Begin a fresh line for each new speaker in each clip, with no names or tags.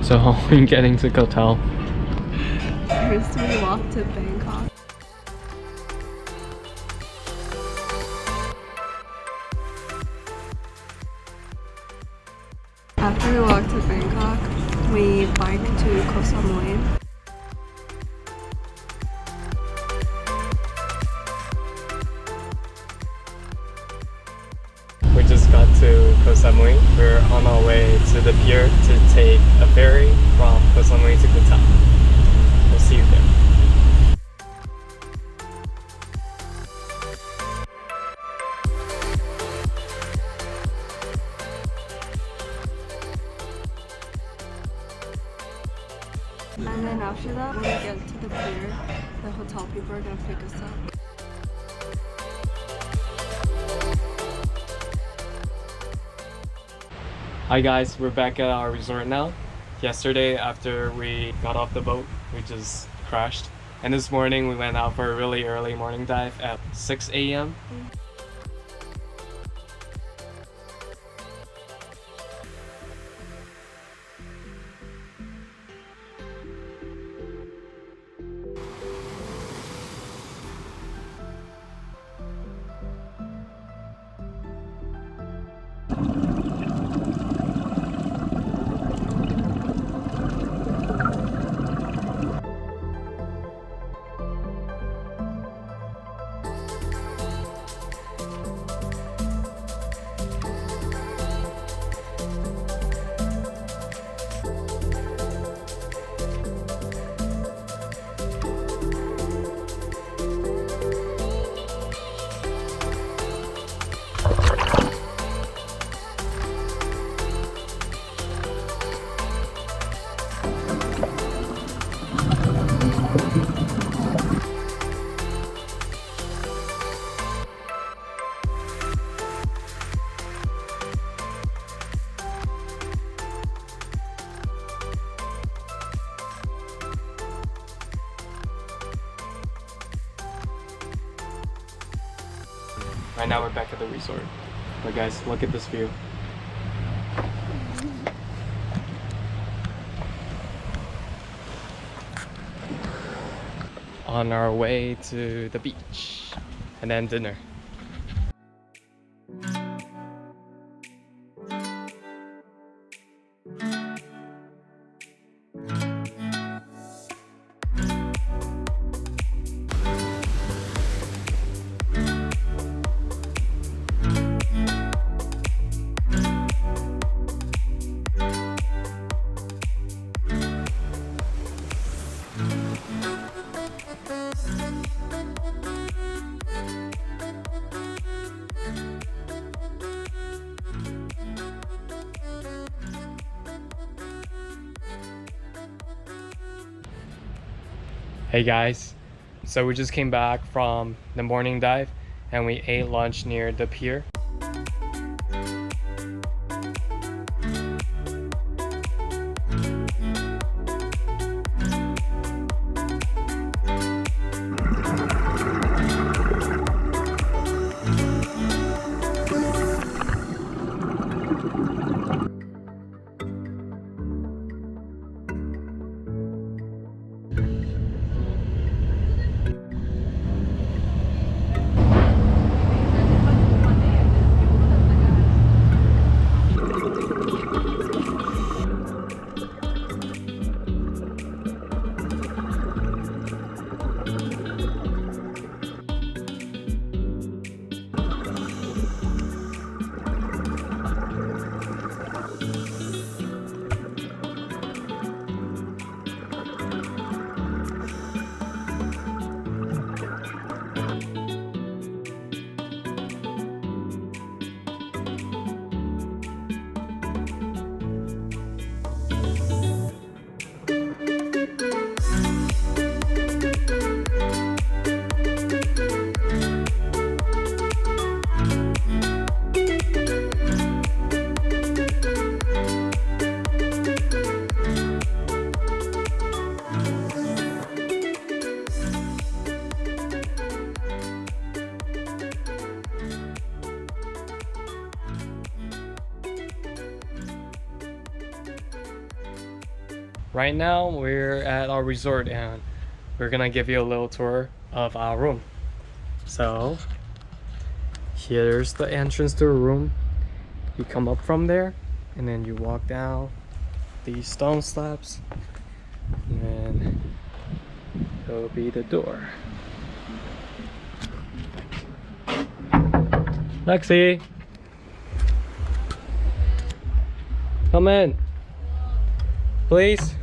So how are we getting to Koh Tao?
First we walk to Bangkok. After we walk to Bangkok, we bike to Koh Tao.
We just got to Koh Samui. We're on our way to the pier to take a ferry from Koh Samui to Koh Tao. We'll see you there.
And then after that, when we get to the pier, the hotel people are gonna pick us up.
Hi guys, we're back at our resort now. Yesterday after we got off the boat, we just crashed. And this morning we went out for a really early morning dive at 6 a.m. Right now we're back at the resort. But guys, look at this view. On our way to the beach and then dinner. Hey guys, so we just came back from the morning dive and we ate lunch near the pier. right now we're at our resort and we're gonna give you a little tour of our room. So here's the entrance to the room. You come up from there and then you walk down these stone slabs and then it'll be the door. Lexi, come in, please.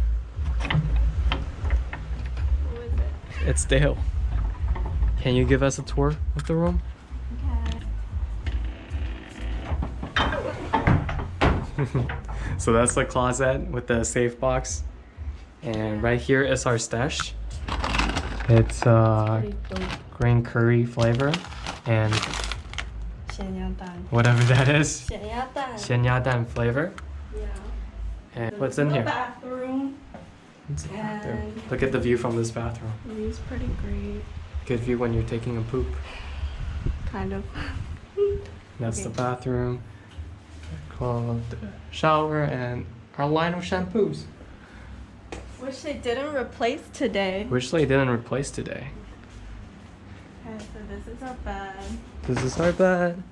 Who is it?
It's Dale. Can you give us a tour of the room?
Okay.
So that's the closet with the safe box, and right here is our stash. It's
Pretty dope.
green curry flavor and
咸鸭蛋.
whatever that is,
咸鸭蛋.
咸鸭蛋 flavor.
Yeah.
And what's in
The
here?
bathroom.
It's a bathroom.
And
Look at the view from this bathroom.
the view's pretty great.
Good view when you're taking a poop.
Kind of.
That's the
Okay.
bathroom. Called shower and our line of shampoos,
Wish they didn't replace today.
which they didn't replace today.
Okay, so this is our bed.
This is our bed.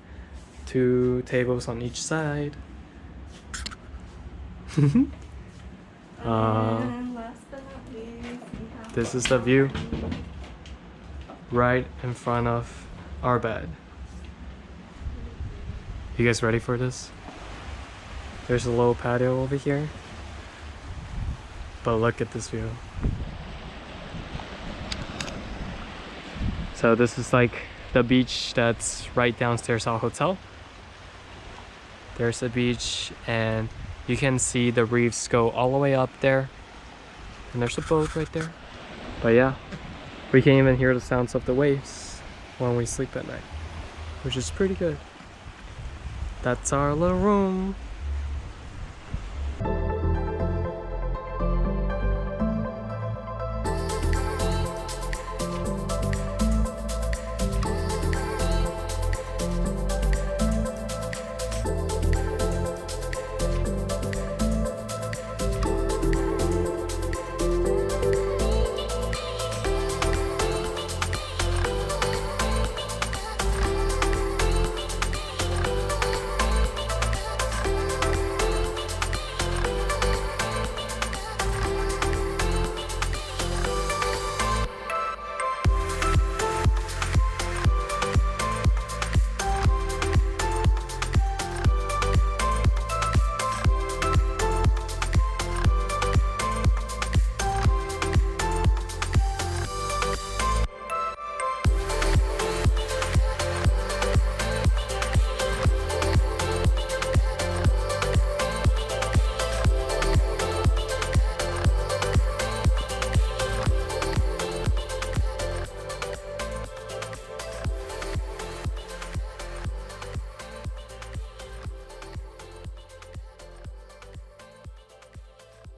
2 tables on each side.
And last but not least, we have
This is the view right in front of our bed. You guys ready for this? There's a little patio over here. But look at this view. So this is like the beach that's right downstairs our hotel. There's a beach and you can see the reefs go all the way up there. And there's a boat right there. But yeah, we can even hear the sounds of the waves when we sleep at night, which is pretty good. That's our little room.